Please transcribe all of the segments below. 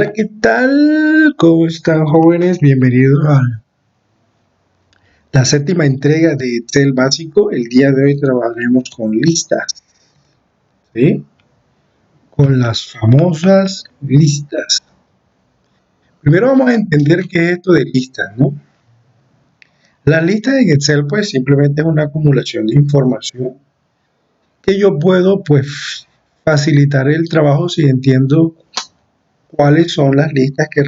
Hola, ¿qué tal? ¿Cómo están, jóvenes? Bienvenidos a la séptima entrega de Excel básico. El día de hoy trabajaremos con listas, ¿sí? Con las famosas listas. Primero vamos a entender qué es esto de listas, ¿no? Las listas en Excel, pues, simplemente es una acumulación de información que yo puedo, pues, facilitar el trabajo si entiendo cuáles son las listas que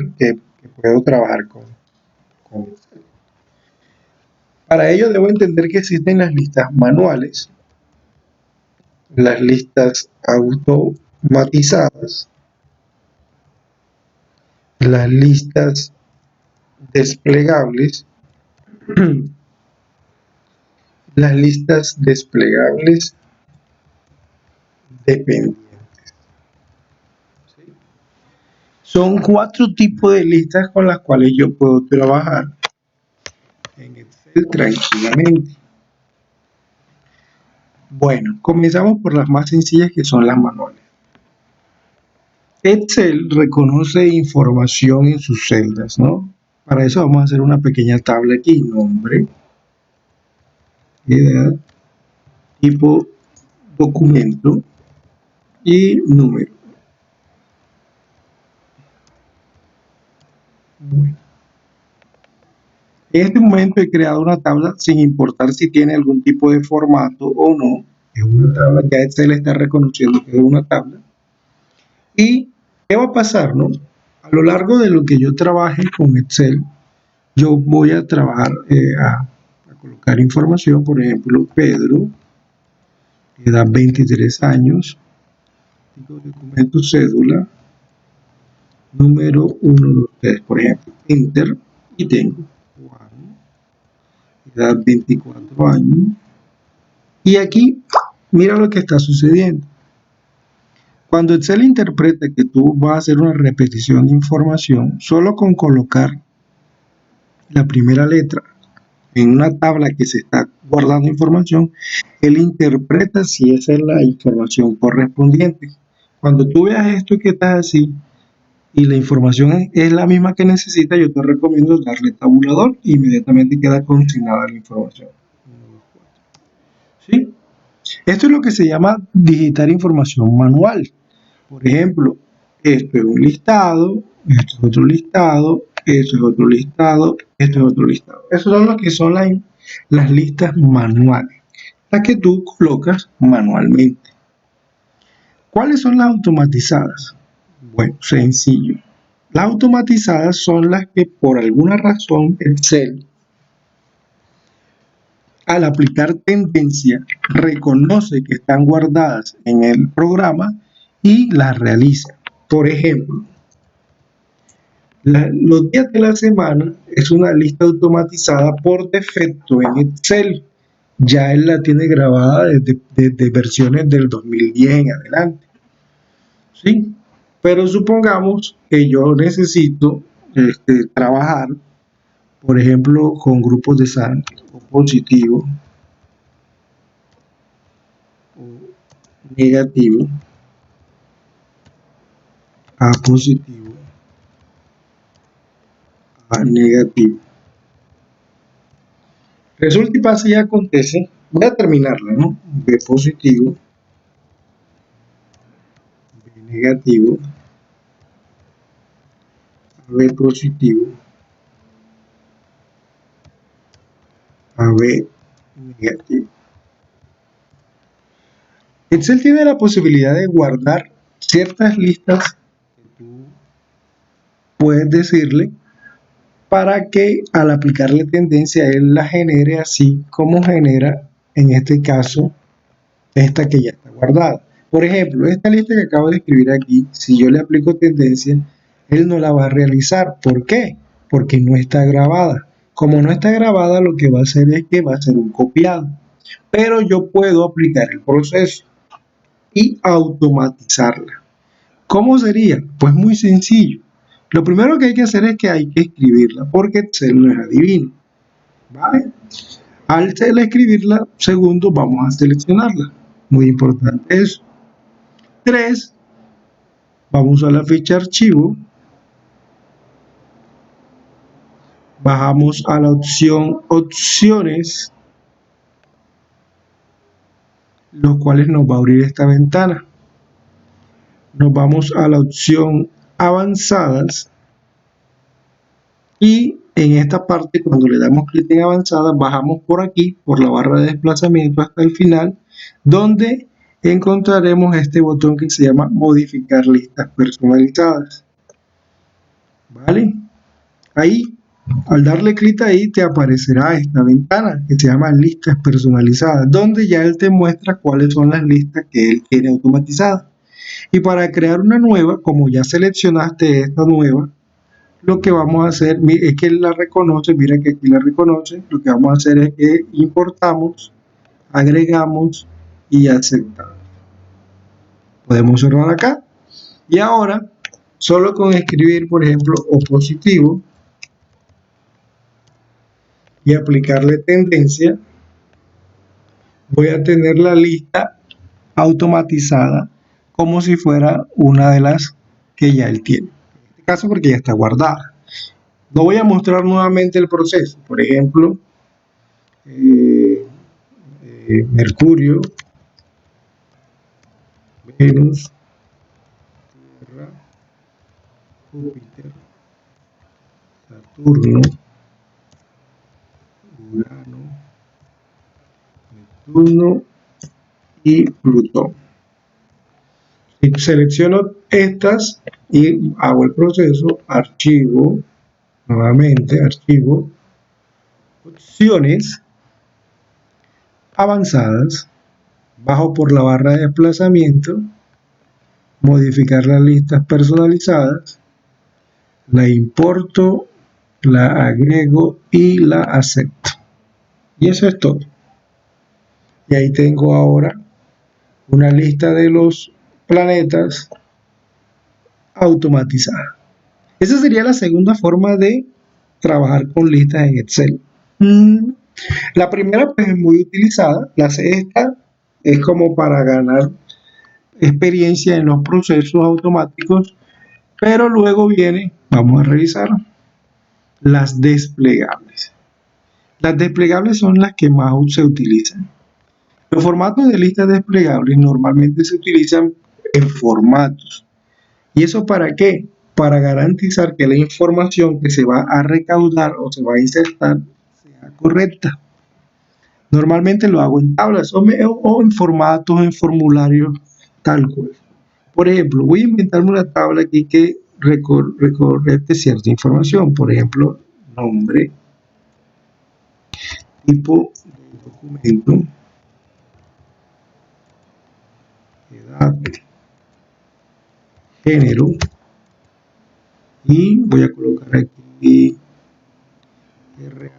puedo trabajar con Excel. Para ello debo entender que existen las listas manuales, las listas automatizadas, las listas desplegables, las listas desplegables dependientes. ¿Sí? Son cuatro tipos de listas con las cuales yo puedo trabajar en Excel tranquilamente. Bueno, comenzamos por las más sencillas, que son las manuales. Excel reconoce información en sus celdas, ¿no? Para eso vamos a hacer una pequeña tabla aquí: nombre, edad, tipo documento y número. Bueno, en este momento he creado una tabla sin importar si tiene algún tipo de formato o no. Es una tabla, ya Excel está reconociendo que es una tabla. ¿Y qué va a pasar, no? A lo largo de lo que yo trabaje con Excel, yo voy a trabajar a colocar información. Por ejemplo, Pedro, edad 23 años, tipo de documento, cédula, número 123, por ejemplo, enter, y tengo Juan, edad 24 años. Y aquí, mira lo que está sucediendo. Cuando Excel interpreta que tú vas a hacer una repetición de información, solo con colocar la primera letra en una tabla que se está guardando información, él interpreta si esa es la información correspondiente. Cuando tú veas esto que está así y la información es la misma que necesita, yo te recomiendo darle tabulador e inmediatamente queda consignada la información. ¿Sí? Esto es lo que se llama digitar información manual. Por ejemplo, esto es un listado, esto es otro listado, esto es otro listado, esto es otro listado. Esos son lo que son las listas manuales, las que tú colocas manualmente. ¿Cuáles son las automatizadas? Bueno, sencillo. Las automatizadas son las que por alguna razón Excel, al aplicar tendencia, reconoce que están guardadas en el programa y las realiza. Por ejemplo, los días de la semana es una lista automatizada por defecto en Excel. Ya él la tiene grabada desde versiones del 2010 en adelante. ¿Sí? Pero supongamos que yo necesito trabajar, por ejemplo, con grupos de sangre, o positivo, o negativo, A positivo, A negativo. Resulta y pasa y acontece, voy a terminarla, ¿no? B positivo, B negativo, B positivo, AB negativo. Excel tiene la posibilidad de guardar ciertas listas que tú puedes decirle para que al aplicarle tendencia él la genere así como genera en este caso esta que ya está guardada. Por ejemplo, esta lista que acabo de escribir aquí, si yo le aplico tendencia, él no la va a realizar. ¿Por qué? Porque no está grabada. Como no está grabada, lo que va a hacer es que va a ser un copiado. Pero yo puedo aplicar el proceso y automatizarla. ¿Cómo sería? Pues muy sencillo. Lo primero que hay que hacer es que hay que escribirla, porque Excel no es adivino. ¿Vale? Al escribirla, segundo, vamos a seleccionarla. Muy importante eso. 3. Vamos a la ficha archivo. bajamos a la opción opciones, los cuales nos va a abrir esta ventana. Nos vamos a la opción avanzadas y en esta parte, cuando le damos clic en avanzadas, bajamos por aquí, por la barra de desplazamiento hasta el final, donde encontraremos este botón que se llama modificar listas personalizadas. ¿Vale? Ahí, al darle clic ahí, te aparecerá esta ventana que se llama listas personalizadas, donde ya él te muestra cuáles son las listas que él quiere automatizadas. Y para crear una nueva, como ya seleccionaste esta nueva, lo que vamos a hacer es que él la reconoce, mira que aquí la reconoce, lo que vamos a hacer es que importamos, agregamos y aceptamos. Podemos cerrar acá y ahora solo con escribir, por ejemplo, opositivo y aplicarle tendencia, voy a tener la lista automatizada como si fuera una de las que ya él tiene. En este caso porque ya está guardada. No voy a mostrar nuevamente el proceso. Por ejemplo, Mercurio, Venus, Tierra, Júpiter, Saturno, Urano, Neptuno y Plutón. Y selecciono estas y hago el proceso, archivo, nuevamente archivo, opciones, avanzadas, bajo por la barra de desplazamiento, modificar las listas personalizadas, la importo, la agrego y la acepto. Y eso es todo. Y ahí tengo ahora una lista de los planetas automatizada. Esa sería la segunda forma de trabajar con listas en Excel. La primera pues es muy utilizada, la sexta es como para ganar experiencia en los procesos automáticos, pero luego viene, vamos a revisar, las desplegables. Las desplegables son las que más se utilizan. Los formatos de listas desplegables normalmente se utilizan en formatos. ¿Y eso para qué? Para garantizar que la información que se va a recaudar o se va a insertar sea correcta. Normalmente lo hago en tablas o en formatos, en formularios, tal cual. Por ejemplo, voy a inventarme una tabla aquí que recorre cierta información. Por ejemplo, nombre, tipo de documento, edad, género, y voy a colocar aquí RH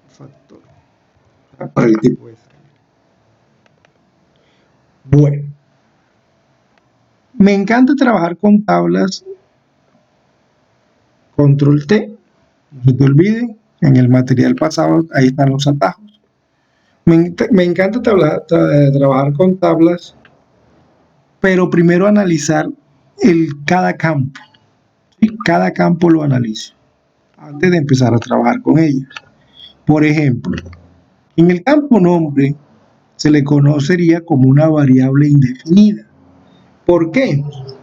factor para el tipo de sangre. Bueno, me encanta trabajar con tablas. Control T, no se te olvide, en el material pasado ahí están los atajos. Me encanta trabajar con tablas, pero primero analizar cada campo. ¿Sí? Cada campo lo analizo antes de empezar a trabajar con ellos. Por ejemplo, en el campo nombre se le conocería como una variable indefinida. ¿Por qué?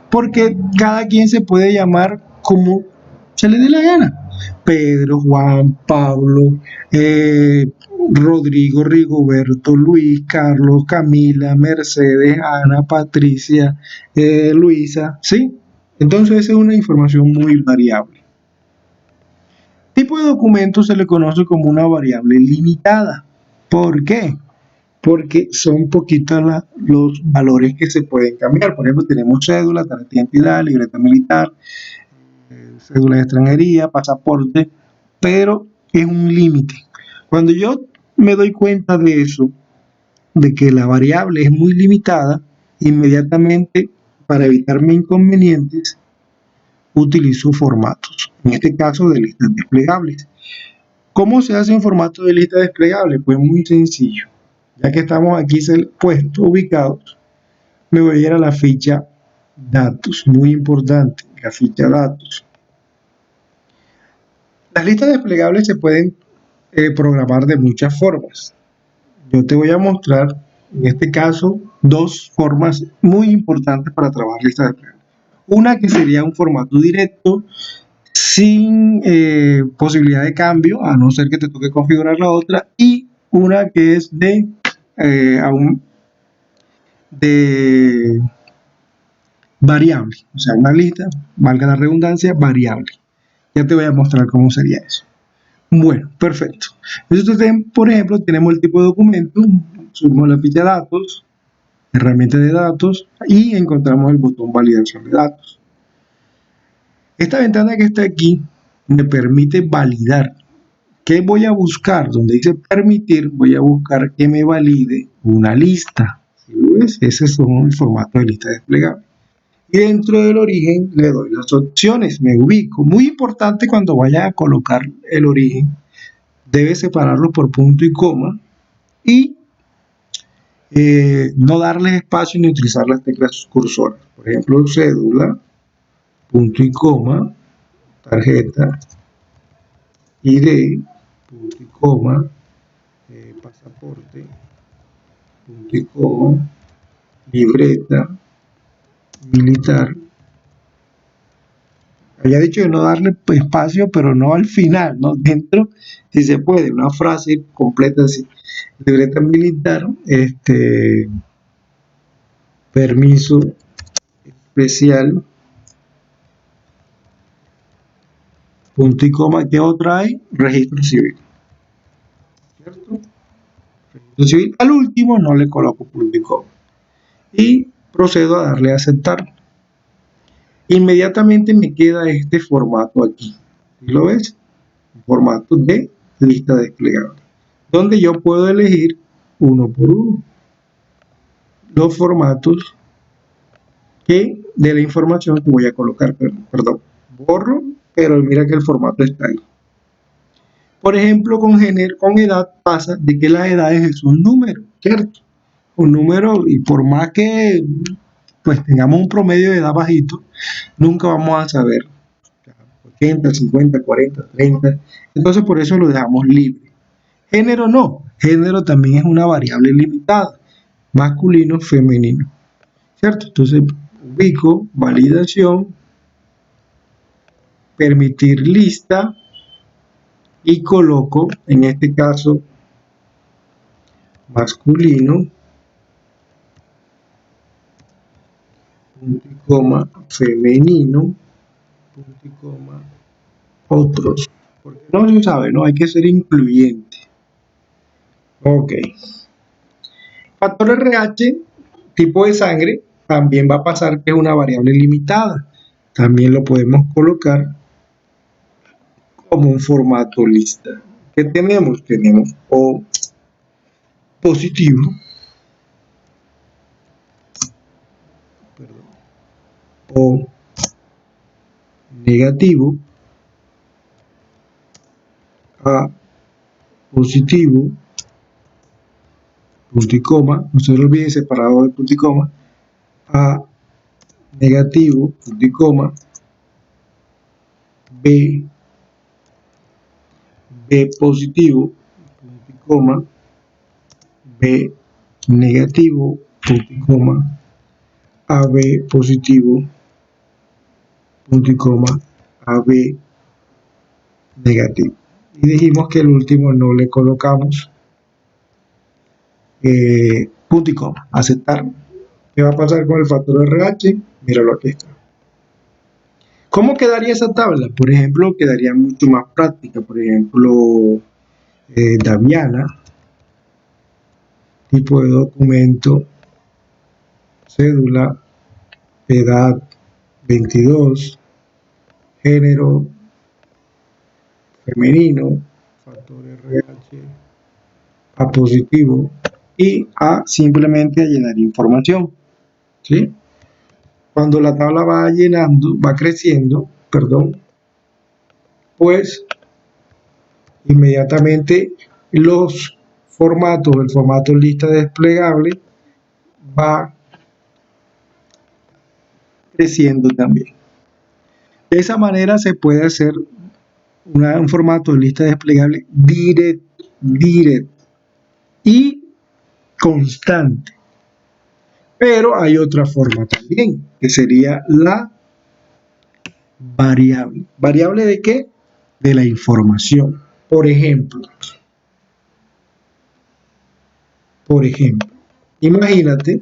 Porque cada quien se puede llamar como se le dé la gana. Pedro, Juan, Pablo, Rodrigo, Rigoberto, Luis, Carlos, Camila, Mercedes, Ana, Patricia, Luisa, ¿sí? Entonces esa es una información muy variable. Tipo de documento se le conoce como una variable limitada. ¿Por qué? Porque son poquitos los valores que se pueden cambiar. Por ejemplo, tenemos cédula, tarjeta de identidad, libreta militar, cédula de extranjería, pasaporte, pero es un límite. Cuando yo me doy cuenta de eso, de que la variable es muy limitada, inmediatamente, para evitarme inconvenientes, utilizo formatos, en este caso de listas desplegables. ¿Cómo se hace un formato de lista desplegable? Pues muy sencillo. Ya que estamos aquí ubicados, me voy a ir a la ficha datos, muy importante, la ficha datos. Las listas desplegables se pueden programar de muchas formas. Yo te voy a mostrar, en este caso, dos formas muy importantes para trabajar listas desplegables. Una que sería un formato directo, sin posibilidad de cambio, a no ser que te toque configurar la otra, y una que es de variable, o sea, una lista, valga la redundancia, variable. Ya te voy a mostrar cómo sería eso. Bueno, perfecto. Entonces, por ejemplo, tenemos el tipo de documento, subimos la ficha de datos, herramienta de datos y encontramos el botón validación de datos. Esta ventana que está aquí me permite validar. ¿Qué voy a buscar? Donde dice permitir, voy a buscar que me valide una lista. ¿Sí lo ves? Ese es el formato de lista desplegable. Y dentro del origen le doy las opciones, me ubico. Muy importante cuando vaya a colocar el origen, debe separarlo por punto y coma y no darles espacio ni utilizar las teclas cursoras. Por ejemplo, cédula, punto y coma, tarjeta, ID, punto y coma, pasaporte, punto y coma, libreta, militar. Había dicho de no darle espacio, pero no al final, ¿no? Dentro, si se puede, una frase completa así. Libreta militar, permiso especial, punto y coma, ¿qué otra hay? Registro civil. ¿Cierto? Registro civil. Al último no le coloco punto y coma. Y procedo a darle a aceptar. Inmediatamente me queda este formato aquí. ¿Lo ves? Formato de lista desplegable, donde yo puedo elegir uno por uno los formatos de la información que voy a colocar. Perdón, borro, pero mira que el formato está ahí. Por ejemplo, con edad pasa de que las edades es un número, ¿cierto? Un número, y por más que pues tengamos un promedio de edad bajito, nunca vamos a saber 80, 50, 40, 30. Entonces por eso lo dejamos libre. Género no, género también es una variable limitada, masculino, femenino, ¿cierto? Entonces ubico, validación, permitir lista y coloco, en este caso, masculino, punto y coma, femenino, punto y coma, otros. Porque no se sabe, ¿no? Hay que ser incluyente. Ok. Factor RH, tipo de sangre, también va a pasar que es una variable limitada. También lo podemos colocar como un formato lista. ¿Qué tenemos? Tenemos O positivo, O negativo, A positivo, punto y coma, no se lo olviden separado de punto y coma, A negativo, punto y coma, B positivo, punto y coma, B negativo, punto y coma, AB positivo, punto y coma, AB negativo. Y dijimos que el último no le colocamos punto y coma, aceptar. ¿Qué va a pasar con el factor RH? Míralo, aquí está. ¿Cómo quedaría esa tabla? Por ejemplo, quedaría mucho más práctica. Por ejemplo, Daviana, tipo de documento, cédula, edad 22, género femenino, factor RH, A positivo y A simplemente a llenar información. ¿Sí? Cuando la tabla va llenando, va creciendo, perdón, pues inmediatamente los formatos, el formato lista desplegable va creciendo también. De esa manera se puede hacer un formato de lista desplegable directo y constante. Pero hay otra forma también, que sería la variable. ¿Variable de qué? De la información. Por ejemplo, imagínate,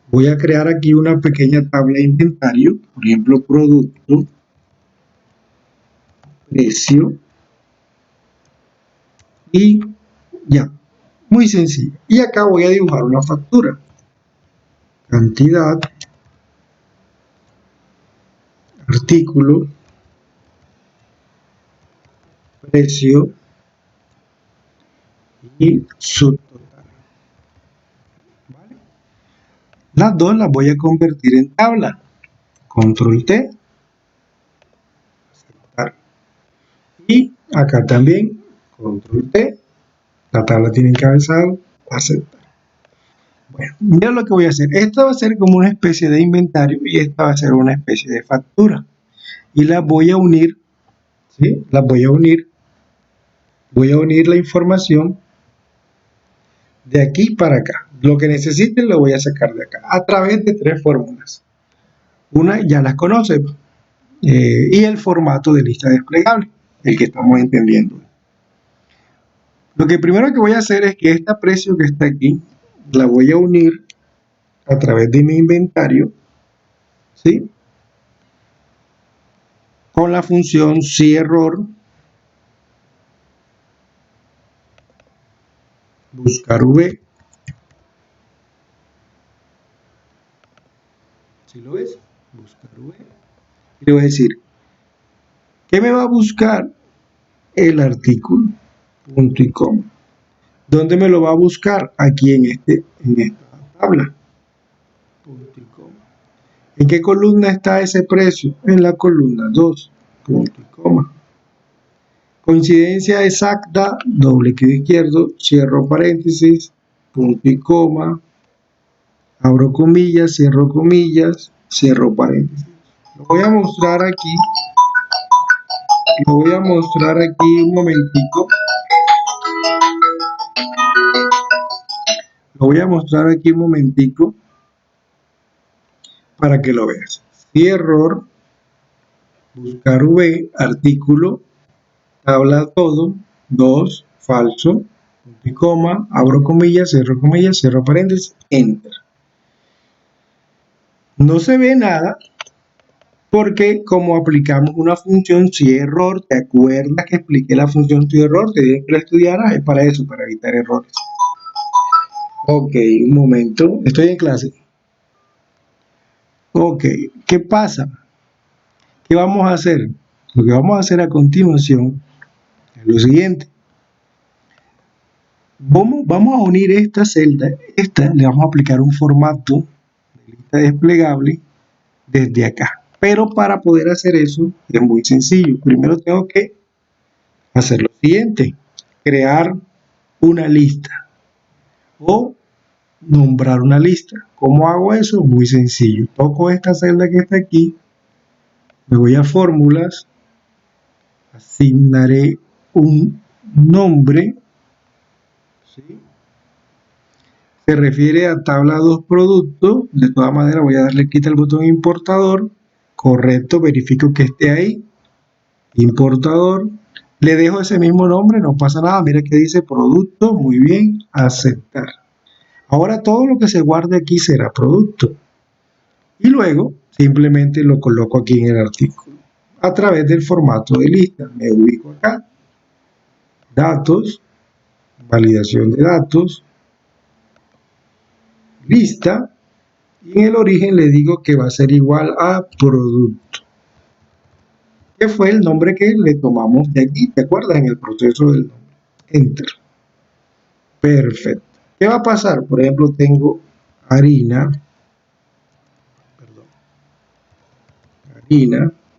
voy a crear aquí una pequeña tabla de inventario, por ejemplo, producto, precio y ya, muy sencillo. Y acá voy a dibujar una factura, cantidad, artículo, precio y subtotal. ¿Vale? Las dos las voy a convertir en tabla. Control T, aceptar. Y acá también, control T, la tabla tiene encabezado, aceptar. Bueno, mira lo que voy a hacer. Esta va a ser como una especie de inventario y esta va a ser una especie de factura. Y las voy a unir, ¿sí? Las voy a unir. Voy a unir la información de aquí para acá. Lo que necesiten lo voy a sacar de acá a través de tres fórmulas. Una ya las conoce y el formato de lista desplegable, el que estamos entendiendo. Lo que primero que voy a hacer es que este precio que está aquí la voy a unir a través de mi inventario, ¿sí? Con la función si error, buscar v. ¿Sí lo ves? Buscar v. Y le voy a decir, ¿qué me va a buscar? El artículo, punto y coma. ¿Dónde me lo va a buscar? Aquí en esta tabla, punto y coma. ¿En qué columna está ese precio? En la columna 2, punto y coma. Coincidencia exacta, doble clic izquierdo, cierro paréntesis, punto y coma, abro comillas, cierro paréntesis. Lo voy a mostrar aquí un momentico. Lo voy a mostrar aquí un momentico para que lo veas. Si error, buscar V, artículo, tabla todo, 2, falso, punto y coma, abro comillas, cierro paréntesis, enter. No se ve nada porque como aplicamos una función si error, ¿te acuerdas que expliqué la función si error? Te dije que la estudiaras, es para eso, para evitar errores. Ok, un momento, estoy en clase. Ok, ¿qué pasa? ¿Qué vamos a hacer? Lo que vamos a hacer a continuación es lo siguiente. Vamos a unir esta celda, le vamos a aplicar un formato de lista desplegable desde acá. Pero para poder hacer eso es muy sencillo. Primero tengo que hacer lo siguiente, crear una lista o nombrar una lista. ¿Cómo hago eso? Muy sencillo. Toco esta celda que está aquí, me voy a fórmulas, asignaré un nombre, ¿sí? Se refiere a tabla 2 productos. De todas maneras voy a darle clic al botón importador, correcto, verifico que esté ahí, importador, le dejo ese mismo nombre, no pasa nada, mira que dice producto, muy bien, aceptar. Ahora todo lo que se guarde aquí será producto y luego simplemente lo coloco aquí en el artículo a través del formato de lista. Me ubico acá, datos, validación de datos, lista, y en el origen le digo que va a ser igual a producto, que fue el nombre que le tomamos de aquí, ¿te acuerdas? En el proceso del nombre. Enter. Perfecto. ¿Qué va a pasar? Por ejemplo, tengo harina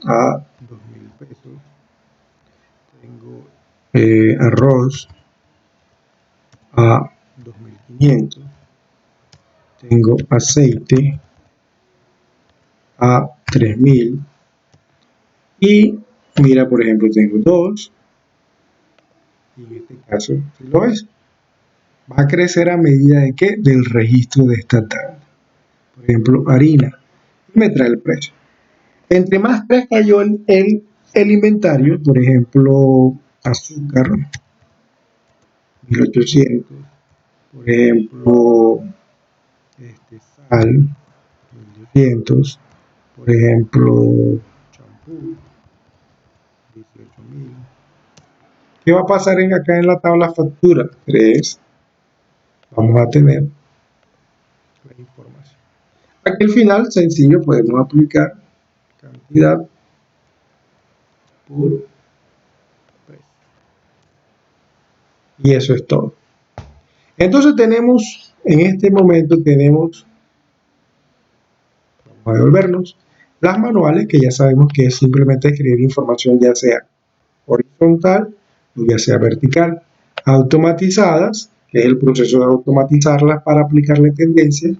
a 2.000 pesos. Tengo arroz a 2.500. Tengo aceite a 3.000 y Mira, por ejemplo, tengo 2, y en este caso, si lo ves, va a crecer a medida de que del registro de esta tabla. Por ejemplo, harina, y me trae el precio. Entre más crezca yo el inventario, por ejemplo, azúcar, 1800, por ejemplo, sal, 1200, por ejemplo, champú, 18.000. ¿Qué va a pasar acá en la tabla factura? 3. Vamos a tener la información. Aquí al final, sencillo, podemos aplicar cantidad por precio. Y eso es todo. Entonces tenemos, en este momento vamos a devolvernos las manuales, que ya sabemos que es simplemente escribir información ya sea horizontal o ya sea vertical. Automatizadas, que es el proceso de automatizarlas para aplicarle tendencias.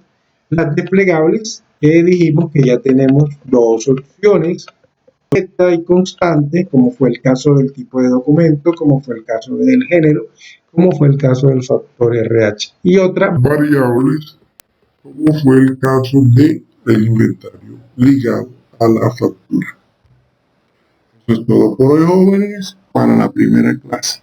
Las desplegables, que dijimos que ya tenemos 2 opciones, y constante, como fue el caso del tipo de documento, como fue el caso del género, como fue el caso del factor RH. Y otras variables, como fue el caso del inventario ligado a la factura. Eso es todo por hoy, jóvenes, para la primera clase.